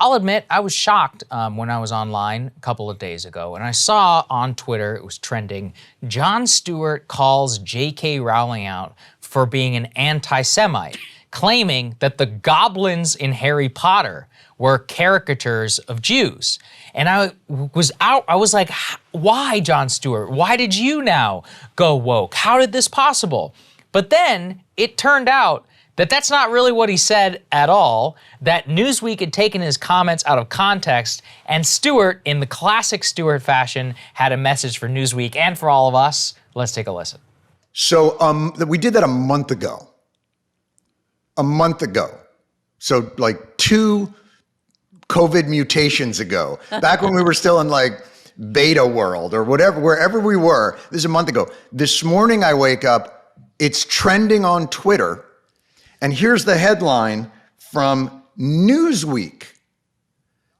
I'll admit, I was shocked when I was online a couple of days ago, and I saw on Twitter, it was trending, Jon Stewart calls J.K. Rowling out for being an anti-Semite, claiming that the goblins in Harry Potter were caricatures of Jews. And I was like, why, Jon Stewart? Why did you now go woke? How did this possible? But then it turned out that that's not really what he said at all, that Newsweek had taken his comments out of context, and Stewart, in the classic Stewart fashion, had a message for Newsweek and for all of us. Let's take a listen. So we did that a month ago. So like 2 COVID mutations ago, back when we were still in like beta world or whatever, wherever we were. This is a month ago. This morning I wake up, it's trending on Twitter, and here's the headline from Newsweek.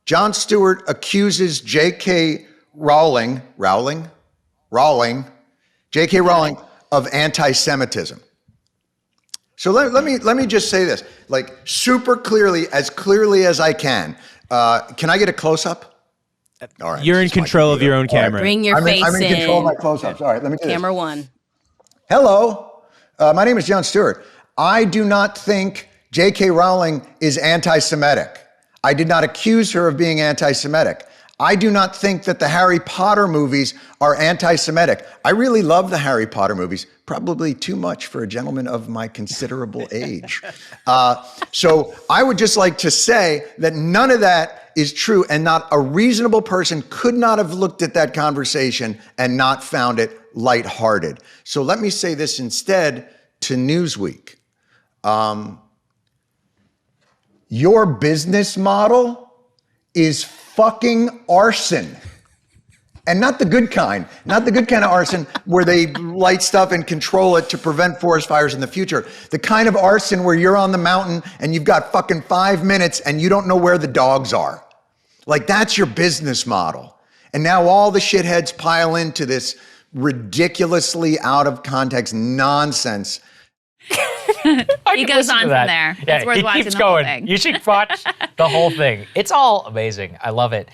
Jon Stewart accuses J.K. Rowling of anti-Semitism. So let me just say this, like super clearly as I can. Can I get a close-up? All right. You're in control of your own camera. Bring your face in. I'm in control of my close-ups. All right, let me do this. Camera 1. Hello, my name is Jon Stewart. I do not think J.K. Rowling is anti-Semitic. I did not accuse her of being anti-Semitic. I do not think that the Harry Potter movies are anti-Semitic. I really love the Harry Potter movies, probably too much for a gentleman of my considerable age. So I would just like to say that none of that is true, and not a reasonable person could not have looked at that conversation and not found it lighthearted. So let me say this instead to Newsweek. Your business model is fucking arson. And not the good kind of arson where they light stuff and control it to prevent forest fires in the future. The kind of arson where you're on the mountain and you've got fucking 5 minutes and you don't know where the dogs are. Like, that's your business model. And now all the shitheads pile into this ridiculously out of context nonsense. He goes on from there. Yeah, it's worth watching keeps the going. whole thing. You should watch the whole thing. It's all amazing. I love it.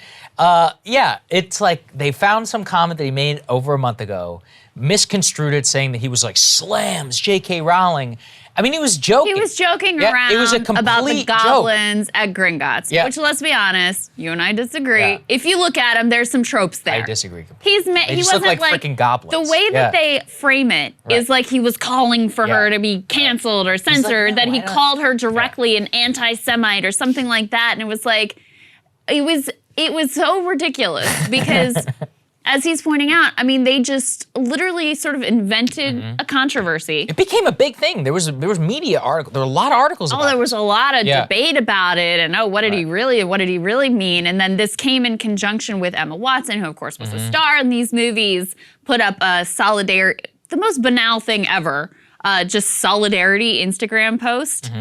Yeah, it's like they found some comment that he made over a month ago, misconstrued it, saying that he was like, slams J.K. Rowling. I mean, he was joking. He was joking around it was a about the complete goblins joke. at Gringotts, Yeah. which, let's be honest, you and I disagree. Yeah. If you look at him, there's some tropes there. I disagree completely. He just wasn't look like freaking goblins. The way that they frame it is Right. like he was calling for Yeah. her to be canceled or censored, no, that he I don't- called her directly an anti-Semite or something like that, and it was like, it was so ridiculous because. As he's pointing out, I mean, they just literally sort of invented a controversy. It became a big thing. There was media articles. There were a lot of articles about it. There was a lot of debate about it, and what did he really mean? And then this came in conjunction with Emma Watson, who of course was a star in these movies, put up a solidarity, the most banal thing ever, just solidarity Instagram post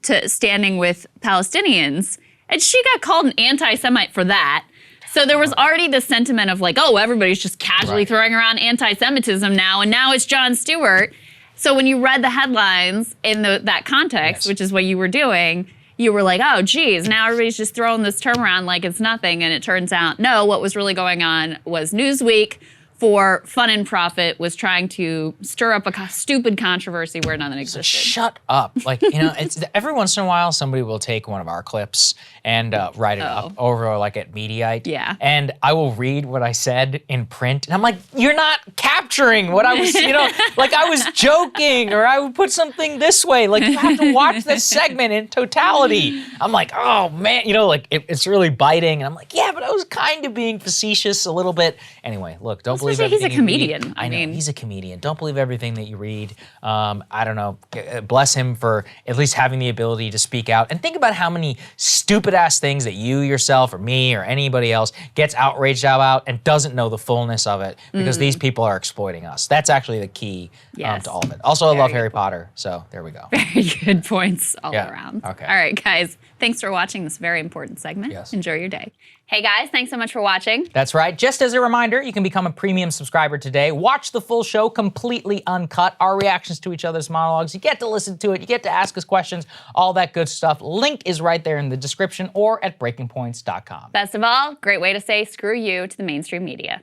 to standing with Palestinians. And she got called an anti-Semite for that. So there was already the sentiment of like, oh, everybody's just casually throwing around anti-Semitism now, and now it's Jon Stewart. So when you read the headlines in that context, which is what you were doing, you were like, oh, geez, now everybody's just throwing this term around like it's nothing. And it turns out, no, what was really going on was Newsweek, for fun and profit, was trying to stir up a stupid controversy where none existed. Shut up. Like, you know, it's every once in a while somebody will take one of our clips and write it up over like at Mediaite. Yeah. And I will read what I said in print. And I'm like, you're not capturing what I was, you know, like I was joking, or I would put something this way. Like, you have to watch this segment in totality. I'm like, oh man, you know, like it's really biting. And I'm like, yeah, but I was kind of being facetious a little bit. Anyway, look, don't believe he's a everything you comedian. read. I mean, he's a comedian. Don't believe everything that you read. I don't know. Bless him for at least having the ability to speak out. And think about how many stupid ass things that you yourself or me or anybody else gets outraged about and doesn't know the fullness of it because these people are exploiting us. That's actually the key to all of it. Also, I love Harry Potter, so there we go. Very good points all around. Okay. All right, guys. Thanks for watching this very important segment. Yes. Enjoy your day. Hey guys, thanks so much for watching. That's right. Just as a reminder, you can become a premium subscriber today. Watch the full show completely uncut, our reactions to each other's monologues. You get to listen to it. You get to ask us questions, all that good stuff. Link is right there in the description or at breakingpoints.com. Best of all, great way to say screw you to the mainstream media.